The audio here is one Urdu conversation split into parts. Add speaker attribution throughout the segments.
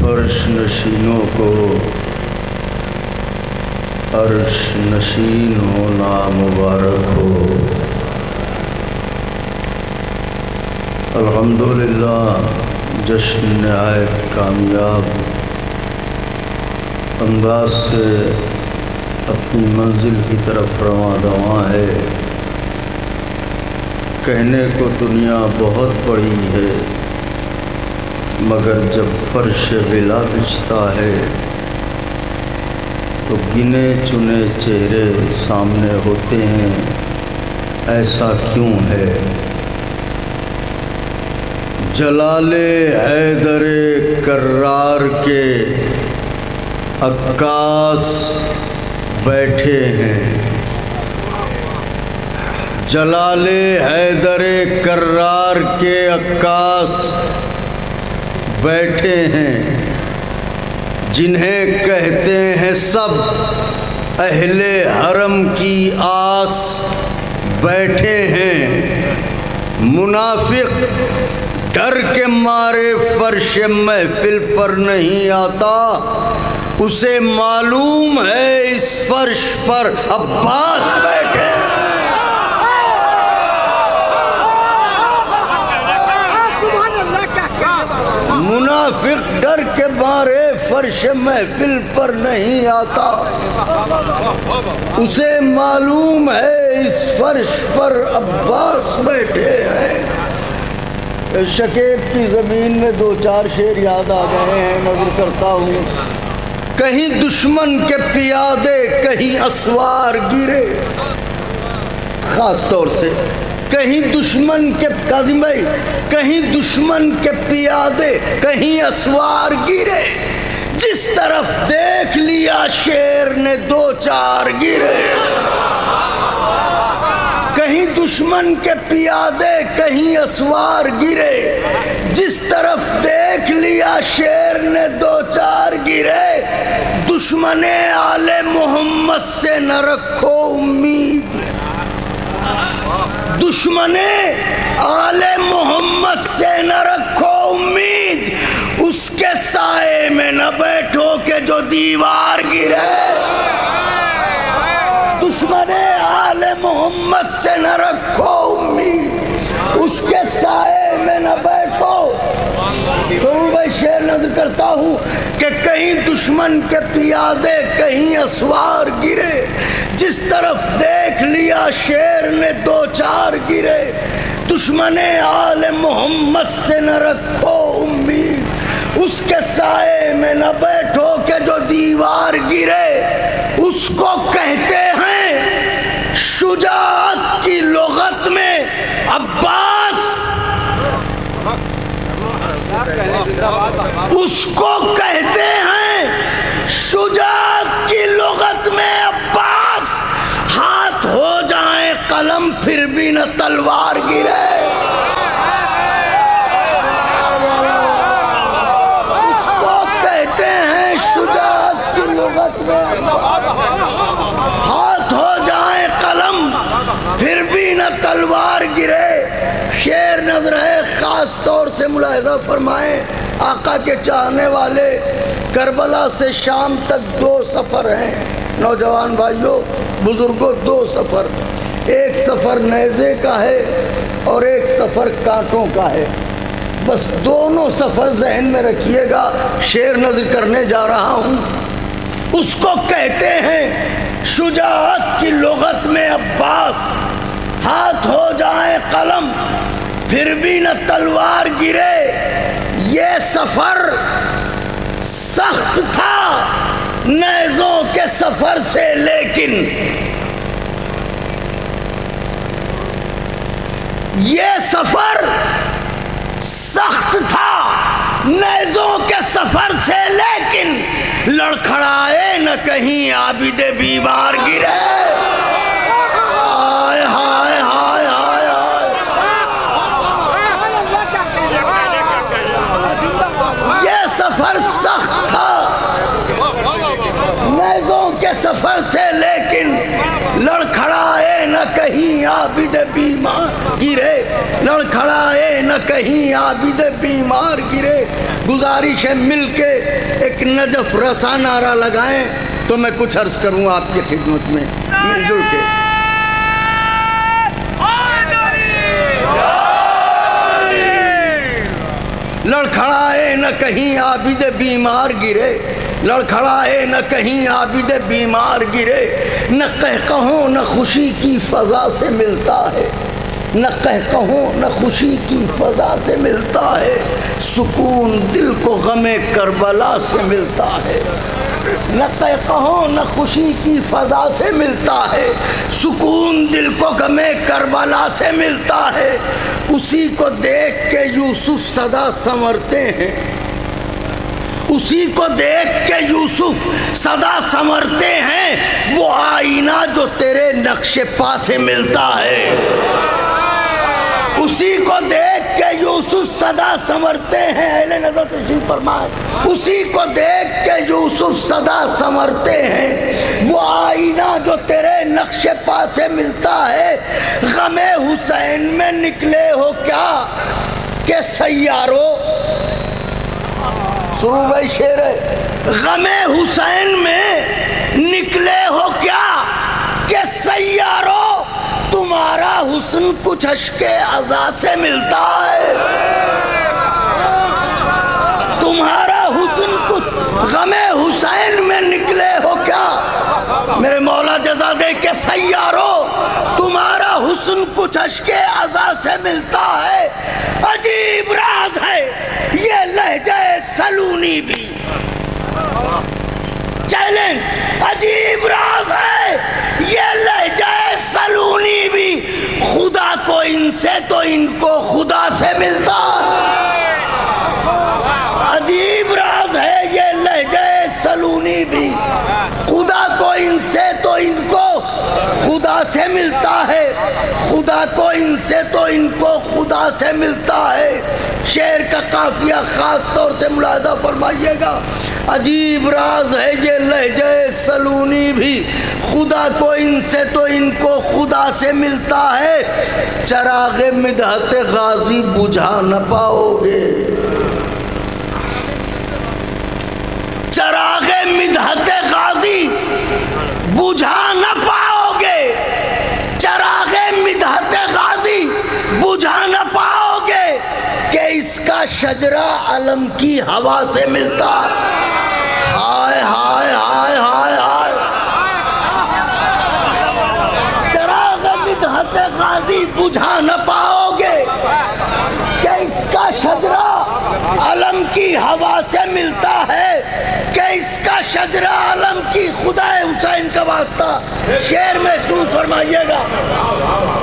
Speaker 1: فرش نشینوں کو عرش نشین ہونا مبارک ہو۔ الحمدللہ جشن نہایت کامیاب انداز سے اپنی منزل کی طرف رواں دواں ہے۔ کہنے کو دنیا بہت بڑی ہے، مگر جب فرش غلا بچھتا ہے تو گنے چنے چہرے سامنے ہوتے ہیں، ایسا کیوں ہے؟ جلال حیدر کرار کے عکاس بیٹھے ہیں، جلال حیدر کرار کے عکاس بیٹھے ہیں، جنہیں کہتے ہیں سب اہل حرم کی آس بیٹھے ہیں۔ منافق ڈر کے مارے فرش محفل پر نہیں آتا، اسے معلوم ہے اس فرش پر عباس بیٹھے ہیں۔ منافق ڈر کے مارے فرش محفل پر نہیں آتا، اسے معلوم ہے اس فرش پر عباس بیٹھے ہیں۔ شکیب کی زمین میں دو چار شعر یاد آ گئے ہیں، نظر کرتا ہوں۔ کہیں دشمن کے پیادے کہیں اسوار گرے، خاص طور سے کہیں دشمن کے کاظم بھائی، کہیں دشمن کے پیادے کہیں اسوار گرے، جس طرف دیکھ لیا شیر نے دو چار گرے۔ کہیں دشمن کے پیادے کہیں اسوار گرے، جس طرف دیکھ لیا شیر نے دو چار گرے۔ دشمن آل محمد سے نہ رکھو امید، دشمن آل محمد سے نہ رکھو امید، اس کے سائے میں نہ بیٹھو کہ جو دیوار گرے۔ دشمن آل محمد سے نہ رکھو امید، اس کے سائے میں نہ بیٹھو۔ ضرور بھائی شعر نظر کرتا ہوں کہ کہیں دشمن کے پیادے کہیں اسوار گرے، جس طرف دیکھ لیا شیر نے دو چار گرے۔ دشمن آل محمد سے نہ رکھو امید، اس کے سائے میں نہ بیٹھو کہ جو دیوار گرے۔ اس کو کہتے ہیں شجاعت کی لغت میں عباس، اس کو کہتے ہیں شجاعت کی لغت میں عباس، ہاتھ ہو جائیں قلم پھر بھی نہ تلوار گرے۔ اس کو کہتے ہیں شجاعت کی لغت میں ہاتھ ہو جائیں قلم پھر بھی نہ تلوار گرے۔ شعر نظر ہے، خاص طور سے ملاحظہ فرمائیں آقا کے چاہنے والے، کربلا سے شام تک دو سفر ہیں نوجوان بھائیوں بزرگوں، دو سفر، ایک سفر نیزے کا ہے اور ایک سفر کانٹوں کا ہے۔ بس دونوں سفر ذہن میں رکھیے گا، شعر نظر کرنے جا رہا ہوں۔ اس کو کہتے ہیں شجاعت کی لغت میں عباس، ہاتھ ہو جائیں قلم پھر بھی نہ تلوار گرے۔ یہ سفر سخت تھا نیزوں کے سفر سے، لیکن یہ سفر سخت تھا نیزوں کے سفر سے، لیکن لڑکھڑائے نہ کہیں عابد بیمار گرے۔ ہائے ہائے ہائے ہائے ہائے، یہ سفر سخت تھا نیزوں کے سفر سے، لیکن لڑکھڑائے نہ نہ کہیں عابد بیمار گرے، لڑکھڑائے نہ کہیں عابد بیمار گرے۔ گزارش ہے مل کے ایک نجف رساں نعرہ لگائیں تو میں کچھ عرض کروں آپ کی خدمت میں مل جل کے۔ لڑکھڑائے نہ کہیں عابد بیمار گرے، لڑکھڑائے نہ کہیں عابد بیمار گرے، نہ قہقہوں نہ خوشی کی فضا سے ملتا ہے، نہ قہقہوں نہ خوشی کی فضا سے ملتا ہے، سکون دل کو غم کربلا سے ملتا ہے۔ نہ قہقہوں نہ خوشی کی فضا سے ملتا ہے، سکون دل کو غم کربلا سے ملتا ہے۔ اسی کو دیکھ کے یوسف صدا سنورتے ہیں، اسی کو دیکھ کے یوسف صدا سنورتے ہیں، وہ آئینہ جو تیرے نقش پا سے ملتا ہے۔ اسی کو دیکھ کے یوسف صدا سنورتے ہیں، اہل نظر تشریف فرمائے، اسی کو دیکھ کے یوسف صدا سنورتے ہیں، وہ آئینہ جو تیرے نقش پا سے ملتا ہے۔ غم حسین میں نکلے ہو کیا کہ سیاروں، سنو بھائی شعر ہے، غم حسین میں نکلے ہو کیا کہ سیاروں، تمہارا حسن کچھ اشک عزا سے ملتا ہے، تمہارا حسن کچھ غم حسین میں نکلے ہو کیا، میرے مولا جزا دے کہ سیاروں، تمہارا حسن کچھ اشک عزا سے ملتا ہے۔ عجیب راز ہے یہ لہجہ سلونی بھی، چیلنج، عجیب راز ہے یہ لہجہ سلونی بھی، خدا کو ان سے تو ان کو خدا سے ملتا ہے۔ عجیب راز ہے یہ لہجہ سلونی بھی، خدا کو ان سے تو ان کو خدا سے ملتا ہے، خدا کو ان سے تو ان کو خدا سے ملتا ہے۔ شعر کا قافیہ خاص طور سے ملاحظہ فرمائیے گا، عجیب راز ہے یہ لہجہ سلونی بھی، خدا کو ان سے تو ان کو خدا سے ملتا ہے۔ چراغ مدحت غازی بجھا نہ پاؤ گے، چراغ مدحت غازی بجھا نہ پاؤ گے، چراغ مدحت غازی بجھا نہ پاؤ گے، کہ اس کا شجرہ علم کی ہوا سے ملتا۔ ہائے ہائے ہائے ہائے ہائے، چراغ مدحت غازی بجھا نہ پاؤ گے، کہ اس کا شجرہ علم کی ہوا سے ملتا ہے، کہ اس کا شجرہ علم کی، خدا حسین کا واسطہ شعر محسوس فرمائیے گا،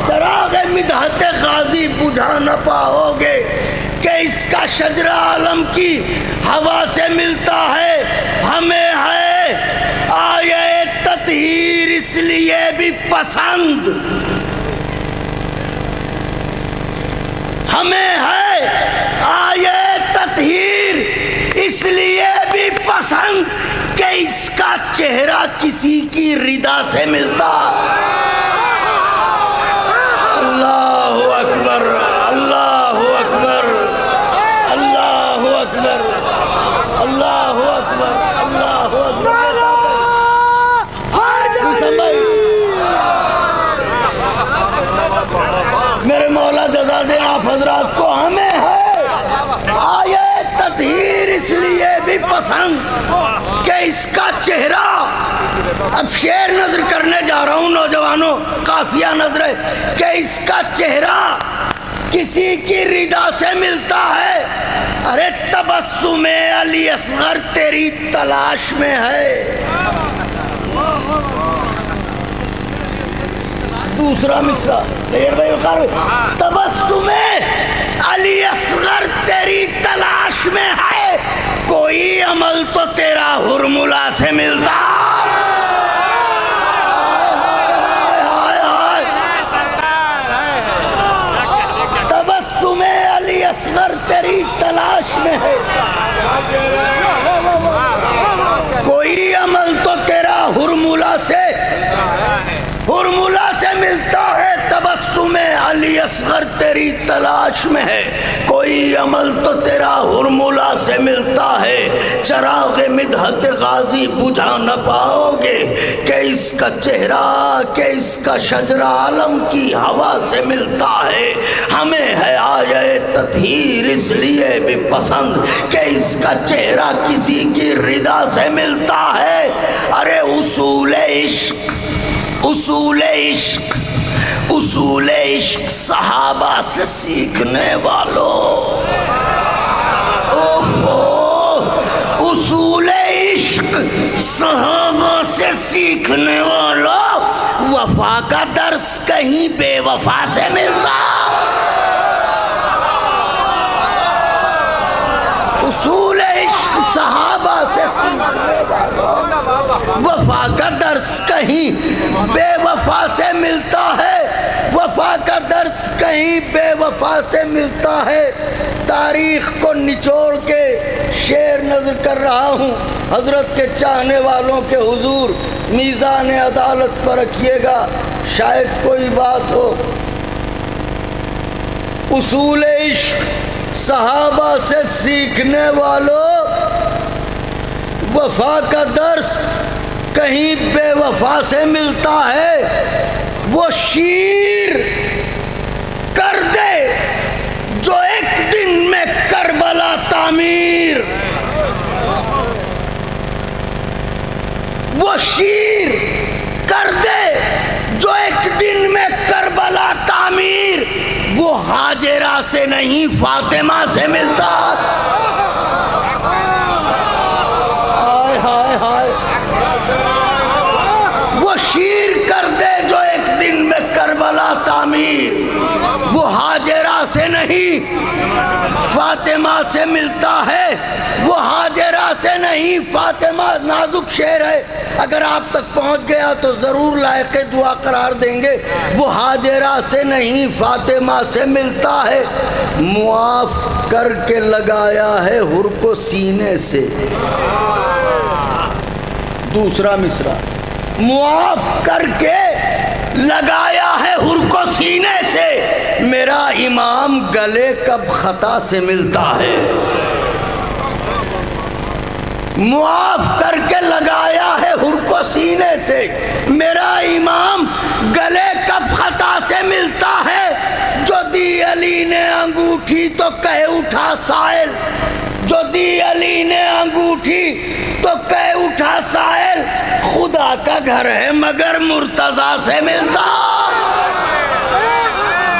Speaker 1: چراغ مدحت غازی بجھا نہ پاؤ گے، کہ اس کا شجرہ علم کی ہوا سے ملتا ہے۔ ہمیں ہے آیے تطہیر اس لیے بھی پسند، ہمیں ہے آیے تطہیر اس لیے بھی پسند، کہ اس کا چہرہ کسی کی ردا سے ملتا۔ اللہ اکبر، اللہ اکبر، اللہ اکبر، اللہ اکبر، اللہ اکبر۔ میرے مولا جزا دے آپ حضرات کو، ہمیں ہے آیے تطہیر اس لیے بھی پسند، کہ اس کا چہرہ، اب شعر نظر کرنے جا رہا ہوں نوجوانوں، قافیہ نظر ہے، کہ اس کا چہرہ کسی کی ردا سے ملتا ہے۔ ارے تبسم علی اصغر تیری تلاش میں ہے، دوسرا مصرع تبسم علی اصغر تیری تلاش میں ہے، کوئی عمل تو تیرا ہرملا سے ملتا۔ تبسم علی اصغر تیری تلاش میں ہے، کوئی عمل تو تیرا ہرملا سے ملتا علی اصغر تیری تلاش میں ہے، کوئی عمل تو تیرا ہرملا سے ملتا ہے، چراغ مدحت غازی بجھا نہ پاؤ گے کہ اس کا چہرہ، کہ اس کا شجرہ علم کی ہوا سے ملتا ہے، ہمیں ہے آیے تطہیر اس لیے بھی پسند کہ اس کا چہرہ کسی کی رضا سے ملتا ہے۔ ارے اصول عشق، اصول عشق، اصول عشق صحابہ سے سیکھنے والوں، اصول عشق صحابہ سے سیکھنے والوں، وفا کا درس کہیں بے وفا سے ملتا، اصول عشق صحابہ سے سیکھنے والوں، وفا کا درس کہیں بے وفا سے ملتا ہے، وفا کا درس کہیں بے وفا سے ملتا ہے۔ تاریخ کو نچوڑ کے شعر نظر کر رہا ہوں، حضرت کے چاہنے والوں کے حضور میزان عدالت پر رکھیے گا، شاید کوئی بات ہو۔ اصول عشق صحابہ سے سیکھنے والوں، وفا کا درس کہیں بے وفا سے ملتا ہے، وہ شیر کر دے جو ایک دن میں کربلا تعمیر، وہ شیر کر دے جو ایک دن میں کربلا تعمیر، وہ ہاجرہ سے نہیں فاطمہ سے ملتا، ہائے ہائے ہائے، وہ شیر کر دے جو ایک دن میں کربلا تعمیر، وہ ہاجرہ سے نہیں فاطمہ سے ملتا ہے، وہ ہاجرہ سے نہیں فاطمہ۔ نازک شعر ہے، اگر آپ تک پہنچ گیا تو ضرور لائق دعا قرار دیں گے۔ وہ ہاجرہ سے نہیں فاطمہ سے ملتا ہے، معاف کر کے لگایا ہے حر کو سینے سے۔ دوسرا مصرع، معاف کر کے لگایا ہے حر کو سینے سے، میرا امام گلے کب خطا سے ملتا ہے۔ معاف کر کے لگایا ہے حر کو سینے سے، میرا امام گلے کب خطا سے ملتا ہے۔ جو دی علی نے انگوٹھی تو کہہ اٹھا سائل، جو دی علی نے انگوٹھی تو کہہ اٹھا سائل، خدا کا گھر ہے مگر مرتضیٰ سے ملتا۔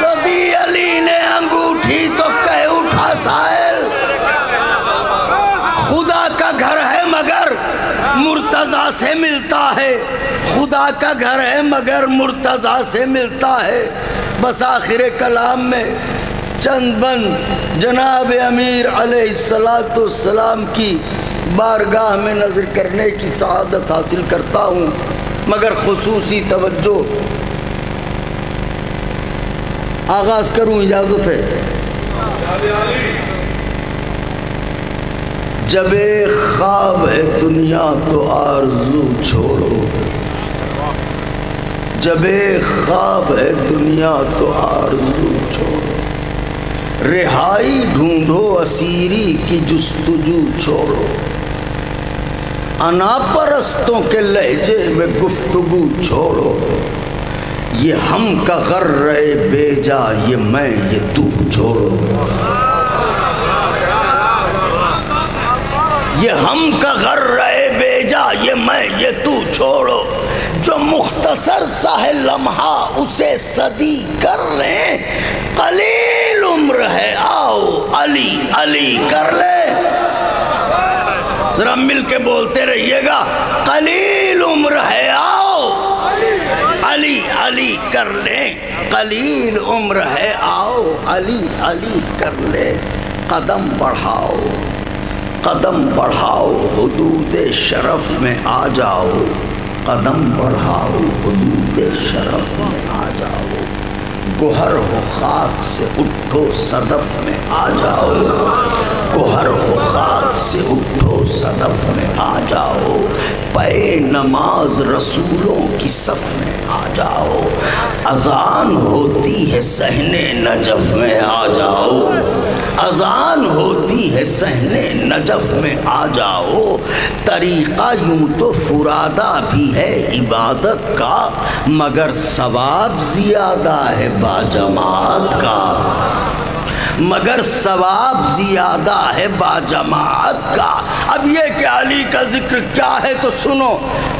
Speaker 1: جو دی علی نے انگوٹھی تو کہہ اٹھا سائل، خدا کا گھر ہے مگر مرتضیٰ سے ملتا ہے، خدا کا گھر ہے مگر مرتضیٰ سے ملتا ہے۔ بس آخر کلام میں چند بند جناب امیر علیہ السلام کی بارگاہ میں نظر کرنے کی سعادت حاصل کرتا ہوں، مگر خصوصی توجہ آغاز کروں، اجازت ہے؟ جب ایک خواب ہے دنیا تو آرزو چھوڑو، جب ایک خواب ہے دنیا تو آرزو چھوڑو، رہائی ڈھونڈو اسیری کی جستجو چھوڑو، انا پرستوں کے لہجے میں گفتگو چھوڑو، یہ ہم کا غر بے جا، یہ میں یہ تو چھوڑو، یہ ہم کا غر بے جا، یہ میں یہ تو چھوڑو، جو مختصر سا ہے لمحہ اسے صدی کر لیں، قلیل عمر ہے آؤ علی علی کر لیں۔ ذرا مل کے بولتے رہیے گا، قلیل عمر ہے آؤ علی علی کر لیں، قلیل عمر ہے آؤ علی علی کر لیں، قدم بڑھاؤ قدم بڑھاؤ حدود شرف میں آ جاؤ، قدم بڑھاؤ حدود شرف میں آ جاؤ، گوہر ہو خاک سے اٹھو صدف میں آ جاؤ، گوہر ہو خاک سے اٹھو صدف میں آ جاؤ، پے نماز رسولوں کی صف میں آ جاؤ، اذان ہوتی ہے صحن نجف میں آ جاؤ، اذان ہوتی ہے صحن نجف میں آ جاؤ، طریقہ یوں تو فرادہ بھی ہے عبادت کا، مگر ثواب زیادہ ہے باجماعت کا، مگر ثواب زیادہ ہے باجماعت کا۔ اب یہ کہ علی کا ذکر کیا ہے تو سنو،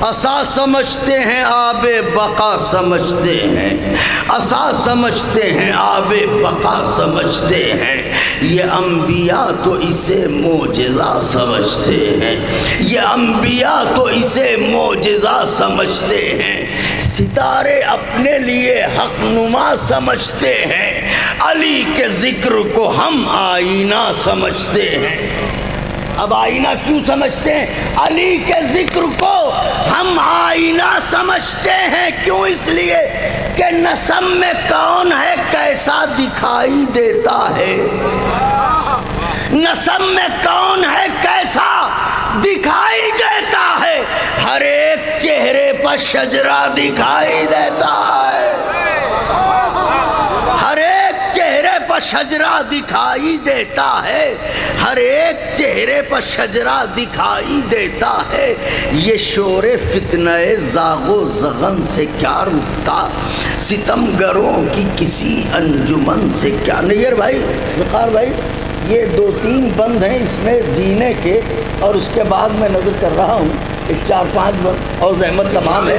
Speaker 1: عصا سمجھتے ہیں آب بقا سمجھتے ہیں، عصا سمجھتے ہیں آب بقا سمجھتے ہیں، یہ انبیاء تو اسے معجزہ سمجھتے ہیں، یہ انبیاء تو اسے معجزہ سمجھتے ہیں، ستارے اپنے لیے حق نما سمجھتے ہیں، علی کے ذکر کو ہم آئینہ سمجھتے ہیں۔ اب آئینہ کیوں سمجھتے ہیں؟ علی کے ذکر کو ہم آئینہ سمجھتے ہیں، کیوں؟ اس لیے کہ نسم میں کون ہے کیسا دکھائی دیتا ہے، نسم میں کون ہے کیسا دکھائی دیتا ہے، ہر ایک چہرے پر شجرہ دکھائی دیتا ہے، ہر ایک چہرے پر شجرہ دکھائی دیتا ہے، ہر ایک چہرے پر شجرہ دکھائی دیتا ہے، یہ شور فتنہ زاغ و زغن سے کیا رکتا، ستمگروں کی کسی انجمن سے کیا۔ نیر بھائی، وقار بھائی، یہ 2-3 بند ہیں اس میں زینے کے، اور اس کے بعد میں نظر کر رہا ہوں 4-5 بند اور زحمت تمام ہے۔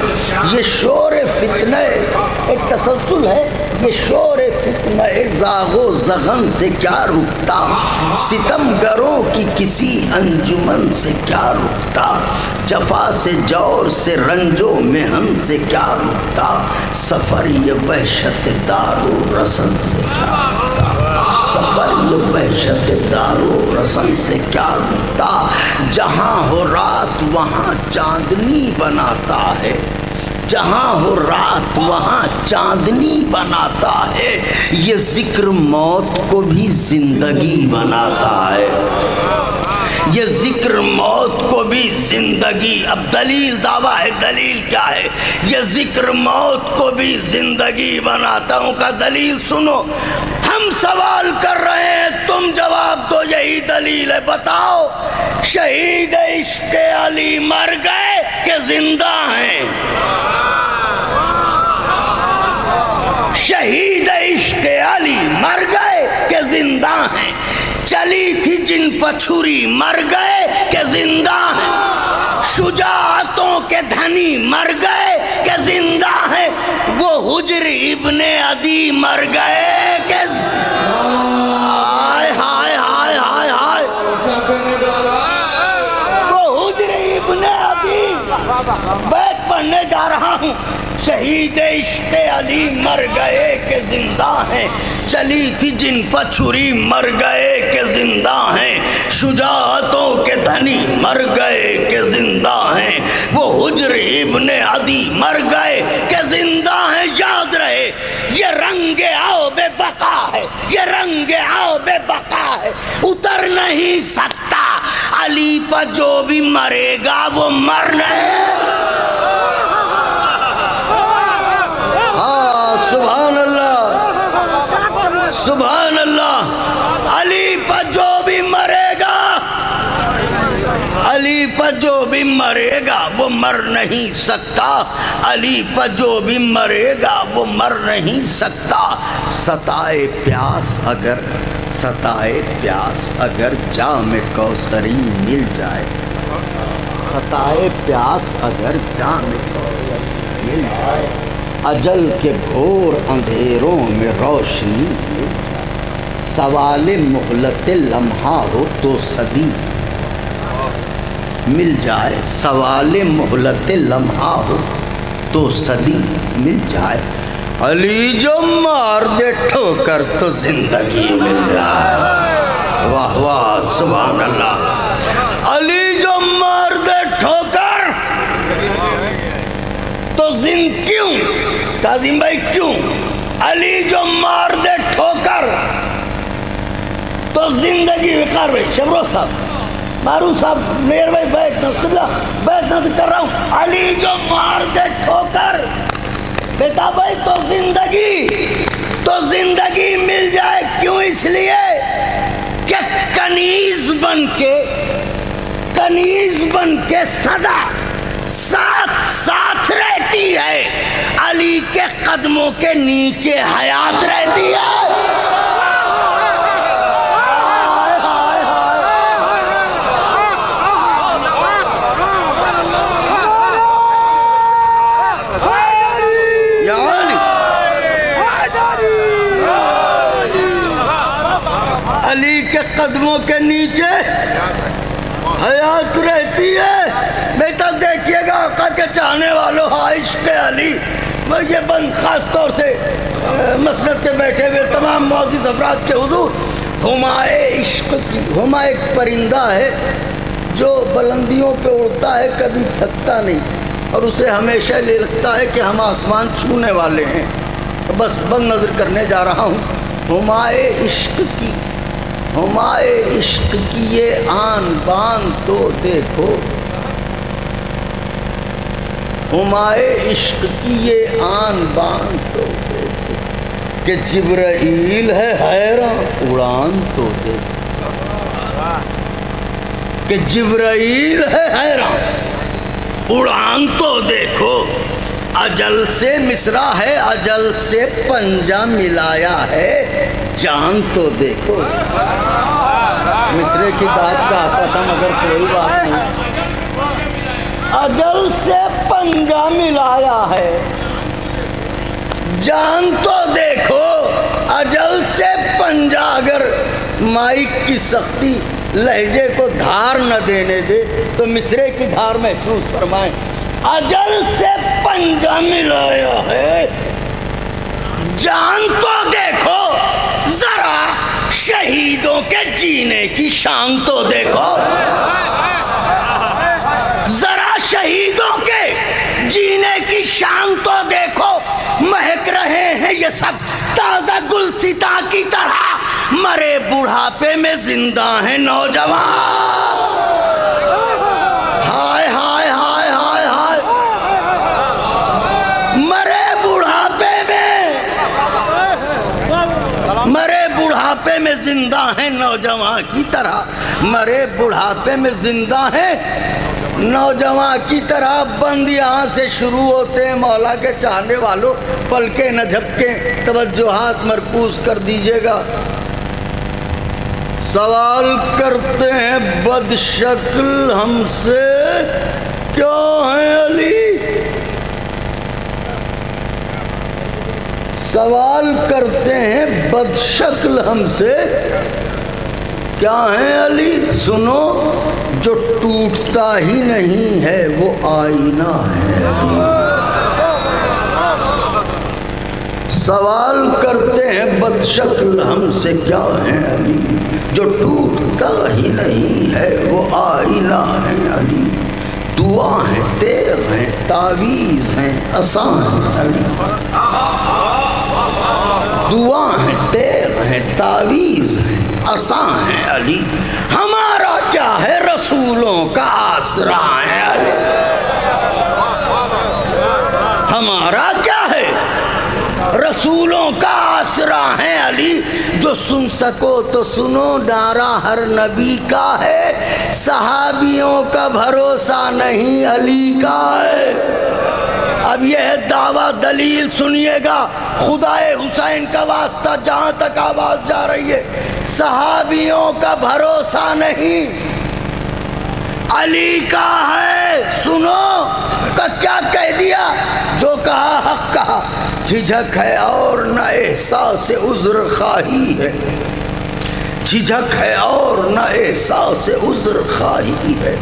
Speaker 1: یہ شور فتنہ ایک تسلسل ہے، یہ شور فتنہ زاغ و زغن سے کیا رکتا، ستمگروں کی کسی انجمن سے کیا رکتا، جفا سے جور سے رنج و محن سے کیا رکتا، سفر یہ وحشت دار و رسن سے کیا رکتا، سفر یہ وحشت دار و رسن سے کیا رکتا، جہاں ہو رات وہاں چاندنی بناتا ہے، جہاں ہو رات وہاں چاندنی بناتا ہے، یہ ذکر موت کو بھی زندگی بناتا ہے، یہ ذکر موت کو بھی زندگی۔ اب دلیل دعویٰ ہے، دلیل کیا ہے؟ یہ ذکر موت کو بھی زندگی بناتا ہوں کا دلیل سنو، ہم سوال کر رہے ہیں تم جواب دو، یہی دلیل ہے، بتاؤ شہید عشق علی مر گئے کہ زندہ ہیں؟ شہید عشق علی مر گئے کہ زندہ ہیں؟ چلی تھی جن پچھری مر گئے کہ زندہ ہیں؟ شجاعتوں کے دھنی مر گئے کہ زندہ ہیں؟ وہ حجر ابن عدی مر گئے کہ ہائے ہائے ہائے ہائے ہائے، وہ حجر ابن عدی، بیت پڑھنے جا رہا ہوں، شہید عشق علی مر گئے کہ زندہ ہیں، چلی تھی جن پچھری مر گئے کہ زندہ ہیں، شجاعتوں کے دھنی مر گئے کہ زندہ ہیں، وہ حجر ابن عدی مر گئے کہ زندہ ہیں۔ یاد رہے یہ رنگ آب بقا ہے، یہ رنگ آب بقا ہے، اتر نہیں سکتا، علی پر جو بھی مرے گا وہ مر نہیں۔ سبحان اللہ، سبحان اللہ، علی پر جو بھی مرے گا، علی پر جو بھی مرے گا وہ مر نہیں سکتا، علی پر جو بھی مرے گا وہ مر نہیں سکتا۔ ستائے پیاس اگر، ستائے پیاس اگر جام کوثری مل جائے، ستائے پیاس اگر جام کوثری مل جائے، اجل کے گھور اندھیروں میں روشنی مل جائے، سوال مہلت لمحہ ہو تو صدی مل جائے، سوال مہلت لمحہ ہو تو صدی مل جائے، علی جو مار دے ٹھوکر تو زندگی مل جائے۔ واہ واہ، سبحان اللہ، علی جو مار دے ٹھوکر تو کیوں کاظم بھائی کیوں؟ علی جو مار دے ٹھوکر تو زندگی وقار بھائی شبروز صاحب معروف صاحب نیر بھائی بیٹھ نہ کر رہا ہوں. علی جو مار دے ٹھوکر بیٹا بھائی تو زندگی مل جائے. کیوں؟ اس لیے کہ کنیز بن کے سدا ساتھ رہتی ہے. علی کے قدموں کے نیچے حیات رہتی ہے. علی کے قدموں کے نیچے حیات رہتی ہے. بیٹا دیکھیے گا آقا کے چاہنے والوں عشق علی. یہ بند خاص طور سے مسند کے بیٹھے ہوئے تمام معزز افراد کے حضور، ہمائے عشق کی، ہما ایک پرندہ ہے جو بلندیوں پہ اڑتا ہے، کبھی تھکتا نہیں، اور اسے ہمیشہ یہ لگتا ہے کہ ہم آسمان چھونے والے ہیں. بس بند نظر کرنے جا رہا ہوں. ہمائے عشق کی، ہمائے عشق کی یہ آن بان تو دیکھو، ہمائے عشق کی یہ آن بان تو دیکھو، کہ جبرائیل ہے حیران اڑان تو دیکھو، کہ جبرائیل ہے حیران اڑان تو دیکھو. اجل سے مصرع ہے، اجل سے پنجہ ملایا ہے، جان تو دیکھو. مصرے کی داد چاہتا تھا مگر کوئی بات نہیں. اجل سے پنجہ ملایا ہے، جان تو دیکھو. اجل سے پنجہ اگر مائک کی سختی لہجے کو دھار نہ دینے دے تو مصرے کی دھار محسوس فرمائیں. اجل سے پنجہ ملایا ہے، جان تو دیکھو. ذرا شہیدوں کے جینے کی شان تو دیکھو، ذرا شہیدوں کے جینے کی شان تو دیکھو. مہک رہے ہیں یہ سب تازہ گلستاں کی طرح، مرے بڑھاپے میں زندہ ہیں نوجوان. ہائے ہائے ہائے ہائے ہائے، مرے بڑھاپے میں زندہ ہیں نوجوان کی طرح، مرے بڑھاپے میں زندہ ہیں نوجوان کی طرح. بند یہاں سے شروع ہوتے ہیں. مولا کے چاہنے والوں پلکیں نہ جھپکیں، توجہات مرکوز کر دیجئے گا. سوال کرتے ہیں بد شکل ہم سے کیا ہیں علی، سوال کرتے ہیں بد شکل ہم سے کیا ہیں علی. سنو جو ٹوٹتا ہی نہیں ہے وہ آئینہ ہے. سوال کرتے ہیں بد شکل ہم سے کیا ہیں علی، جو ٹوٹتا ہی نہیں ہے وہ آئینہ ہے علی. دعا ہیں تیغ ہیں تعویذ ہیں آسان ہے علی، دعا ہیں تیغ ہیں تعویذ ہیں آسان ہے علی. ہمارا کیا ہے رسولوں کا آسرا ہے علی، ہمارا کیا ہے رسولوں کا آسرا ہے علی. جو سن سکو تو سنو نعرہ ہر نبی کا ہے، صحابیوں کا بھروسہ نہیں علی کا ہے. اب یہ ہے دعویٰ دلیل سنیے گا، خدائے حسین کا واسطہ جہاں تک آواز جا رہی ہے. صحابیوں کا بھروسہ نہیں علی کا ہے. سنو کا کیا کہہ دیا، جو کہا حق کہا. جھجھک ہے اور نہ احساس عذر خواہی ہے، جھجھک ہے اور نہ احساس عذر خواہی ہے.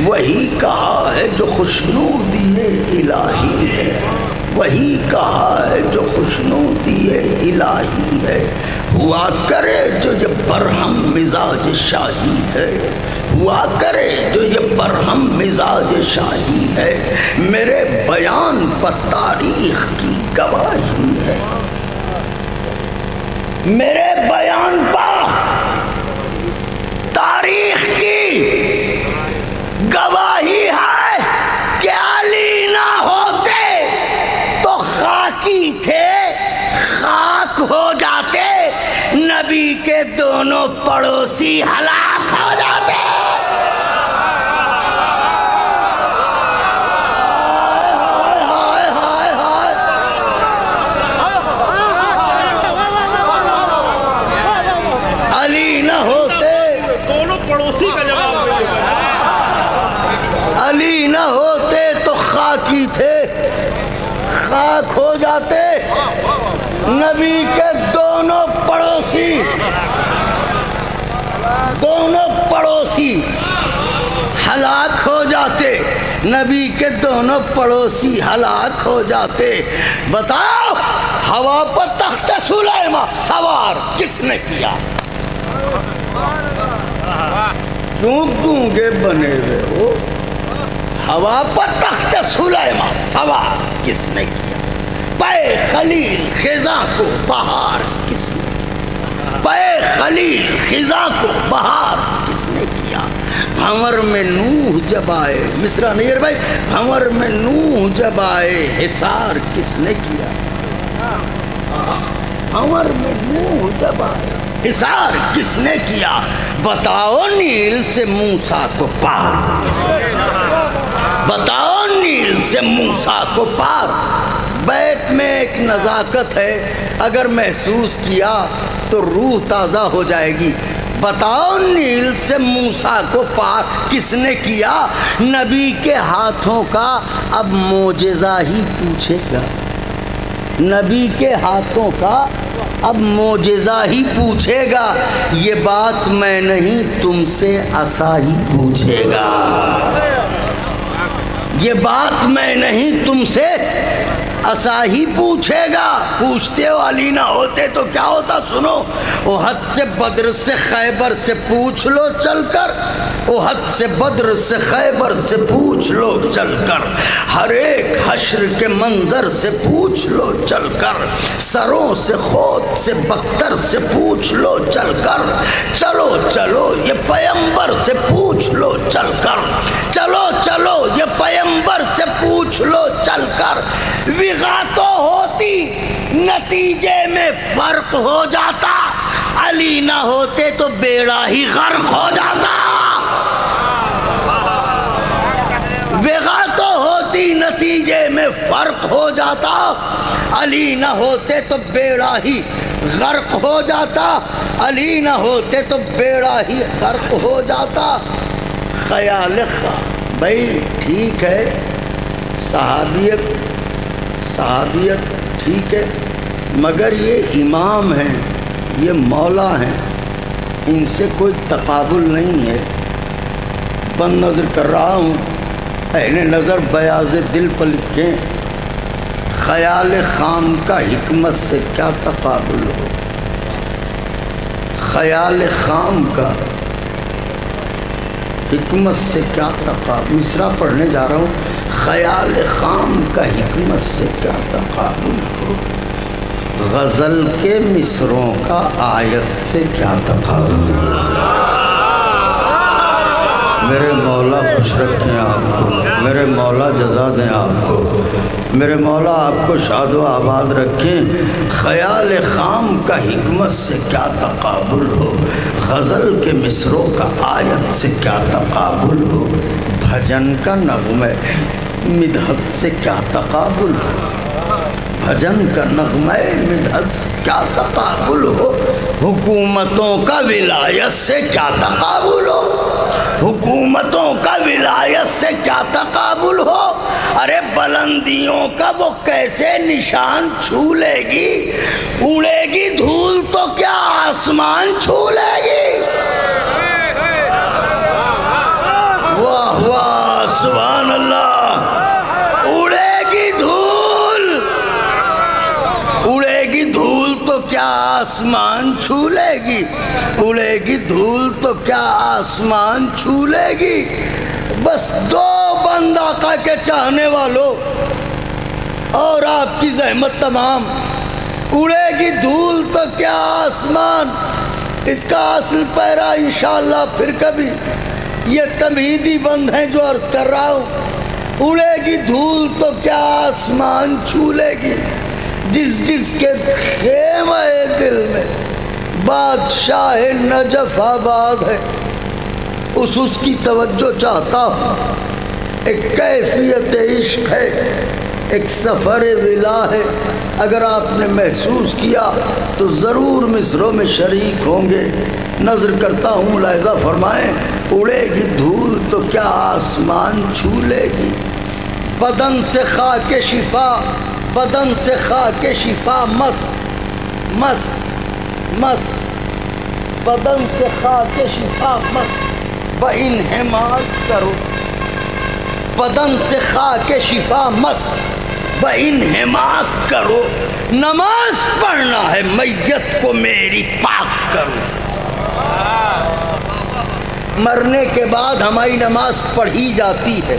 Speaker 1: وہی کہا ہے جو خوشنودی الہی ہے، وہی کہا ہے جو خوشنودی الہی ہے. ہوا کرے جو یہ برہم مزاج شاہی ہے، ہوا کرے جو یہ برہم مزاج شاہی ہے. میرے بیان پر تاریخ کی گواہی ہے، میرے بیان پر دونوں پڑوسی ہلاک ہو جاتے. علی نہ ہوتے،
Speaker 2: دونوں پڑوسی کا جواب
Speaker 1: علی نہ ہوتے تو خاکی تھے، خاک ہو جاتے. نبی کے دونوں پڑوسی ہلاک ہو جاتے. نبی کے دونوں پڑوسی ہلاک ہو جاتے. بتاؤ ہوا پر تخت سلیمان سوار کس نے کیا؟ کیوں گونگے بنے ہوئے ہو؟ ہوا پر تخت سلیمان سوار کس نے کیا؟ پے خلیل خزاں کو بہار کس نے کیا؟ پے خلیل خزاں کو بہار کس نے کیا؟ بھنور میں نوح جب آئے، مصرع نہیں بھائی، بھنور میں نوح جب آئے حصار کس نے کیا؟ بھنور میں نوح جب آئے حصار کس نے کیا؟ بتاؤ نیل سے موسیٰ کو پار، بتاؤ نیل سے موسیٰ کو پار. بیت میں ایک نزاکت ہے، اگر محسوس کیا تو روح تازہ ہو جائے گی. بتاؤ نیل سے موسیٰ کو پار کس نے کیا؟ نبی کے ہاتھوں کا اب معجزہ ہی پوچھے گا. نبی کے ہاتھوں کا اب معجزہ ہی پوچھے گا. یہ بات میں نہیں تم سے عصا ہی پوچھے گا. یہ بات میں نہیں تم سے عصا ہی پوچھے گا. پوچھتے ہو علی نہ ہوتے تو کیا ہوتا؟ سنو، احد سے بدر سے خیبر سے پوچھ لو چل کر، احد سے بدر سے خیبر سے پوچھ لو چل کر، ہر ایک حشر کے منظر سے پوچھ لو چل کر، سروں سے خود سے بختر سے پوچھ لو چل کر. چلو چلو یہ پیمبر سے پوچھ لو چل کر، چلو چلو یہ پیمبر سے پوچھ لو چل کر. وغا تو ہوتی نتیجے میں فرق ہو جاتا، علی نہ ہوتے تو بیڑا ہی غرق ہو جاتا. وغا تو ہوتی نتیجے میں فرق ہو جاتا، علی نہ ہوتے تو بیڑا ہی غرق ہو جاتا. علی نہ ہوتے تو بیڑا ہی غرق ہو جاتا. خیال بھائی ٹھیک ہے، صحابیت ٹھیک ہے، مگر یہ امام ہیں، یہ مولا ہیں، ان سے کوئی تقابل نہیں ہے. بند نظر کر رہا ہوں، اہل نظر بیاض دل پر لکھیں، خیال خام کا حکمت سے کیا تقابل ہو. خیال خام کا حکمت سے کیا تقابل. مصرع پڑھنے جا رہا ہوں. خیال خام کا حکمت سے کیا تقابل ہو. غزل کے مصروں کا آیت سے کیا تقابل ہو. میرے مولا خوش رکھیں آپ کو، میرے مولا جزا دیں آپ کو، میرے مولا آپ کو شاد و آباد رکھیں. خیال خام کا حکمت سے کیا تقابل ہو، غزل کے مصروں کا آیت سے کیا تقابل ہو. بھجن کا نغمہ مدحت سے کیا تقابل ہو، بھجن کا نغمہ مدحت سے کیا تقابل ہو. حکومتوں کا ولایت سے کیا تقابل ہو، حکومتوں کا ولایت سے کیا تقابل ہو. ارے بلندیوں کا وہ کیسے نشان چھو لے گی، اڑے گی دھول تو کیا آسمان چھو لے گی. واہ واہ سبحان اللہ. اڑے گی دھول تو کیا آسمان چھو لے گی، اڑے گی دھول تو کیا آسمان چھو لے گی. بس دو بند آقا کے چاہنے والوں اور آپ کی زحمت تمام. اڑے گی دھول تو کیا آسمان، اس کا اصل پیرا انشاءاللہ پھر کبھی. یہ تمہیدی بند ہیں جو عرض کر رہا ہوں. اڑے گی دھول تو کیا آسمان چھو لے گی. جس جس کے خیمہ دل میں، بادشاہ نجف آباد ہے، اس کی توجہ چاہتا ہوں۔ ایک کیفیت عشق ہے، ایک سفر ولا ہے، اگر آپ نے محسوس کیا تو ضرور مصروں میں شریک ہوں گے۔ نظر کرتا ہوں، ملاحظہ فرمائیں، اڑے گی دھول تو کیا آسمان چھو لے گی، بدن سے خاک شفا، بدن سے خاک شفا مس مس مس، بدن سے خاک شفا مس بانحماق کرو، بدن سے خاک شفا مس بانحماق کرو، نماز پڑھنا ہے میت کو میری پاک کرو۔ مرنے کے بعد ہماری نماز پڑھی جاتی ہے،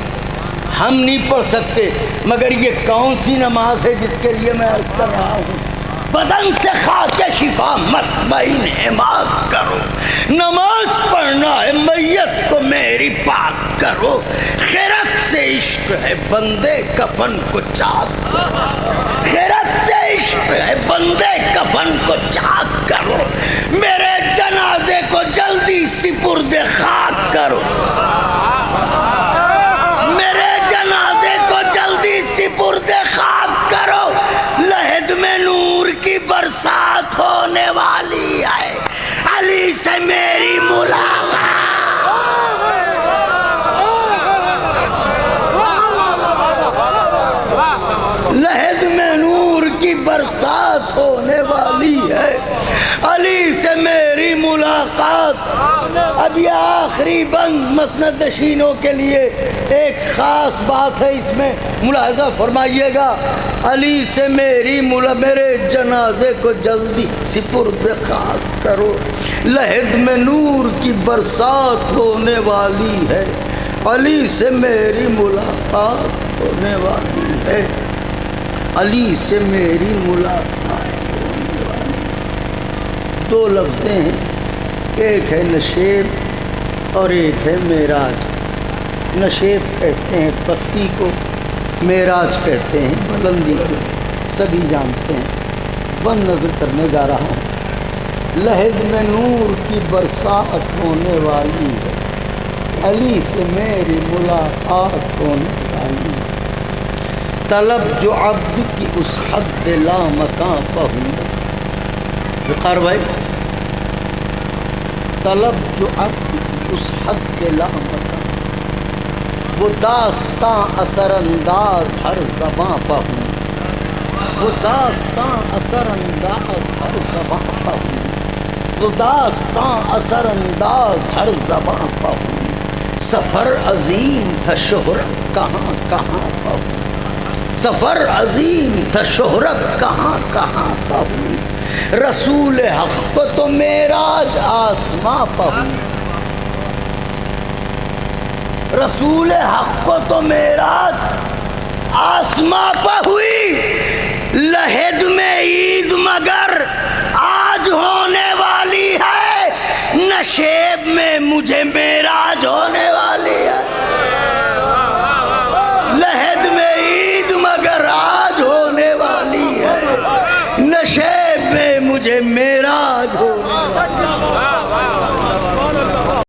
Speaker 1: ہم نہیں پڑھ سکتے، مگر یہ کون سی نماز ہے جس کے لیے میں عرض کر رہا ہوں؟ بدن سے خاک شفا مس بانحماق کرو، نماز پڑھنا ہے میت کو میری پاک کرو، خیرت سے عشق ہے بندے کفن کو چاک، خیرت سے عشق ہے بندے کفن کو چاک کرو، میرے جنازے کو جلدی سپرد خاک کرو، میرے جنازے کو جلدی سپرد خاک کرو، لحد میں نور کی برسات ہونے والی ہے، علی سے میری ملاقات، لحد میں نور کی برسات ہونے والی ہے، علی سے میری ملاقات۔ اب یہ آخری بند مسند نشینوں کے لیے ایک خاص بات ہے، اس میں ملاحظہ فرمائیے گا، علی سے میری میرے جنازے کو جلدی سپرد خاک کرو، لحد میں نور کی برسات ہونے والی ہے، علی سے میری ملاقات ہونے والی ہے، علی سے میری ملاقات ہونے والی ہے۔ دو لفظیں ہیں، ایک ہے نشیب اور ایک ہے معراج۔ نشیب کہتے ہیں پستی کو، معراج کہتے ہیں بلندی کو، سبھی جانتے ہیں۔ بند نظر کرنے جا رہا ہوں، لحد میں نور کی برسات ہونے والی ہے، علی سے میری ملاقات ہونے والی ہے، طلب جو عبد کی اس حد لا مکاں پہوں، وقار بھائی، طلب جو عبد کی اس حد لا مکاں، وہ داستاں اثر انداز ہر زباں پہوں، وہ داستاں اثر انداز ہر زباں پہوں، وہ داستاں اثر انداز ہر زباں پہوں، سفر عظیم تھا شہرت کہاں کہاں پہوں، سفر عظیم تھا شہرت کہاں کہاں پہوں، رسول حق کو تو معراج آسماں پہوں، رسول حق کو تو معراج آسماں پہ ہوئی، لحد میں عید مگر آج ہونے والی ہے، نشیب میں مجھے معراج ہونے والی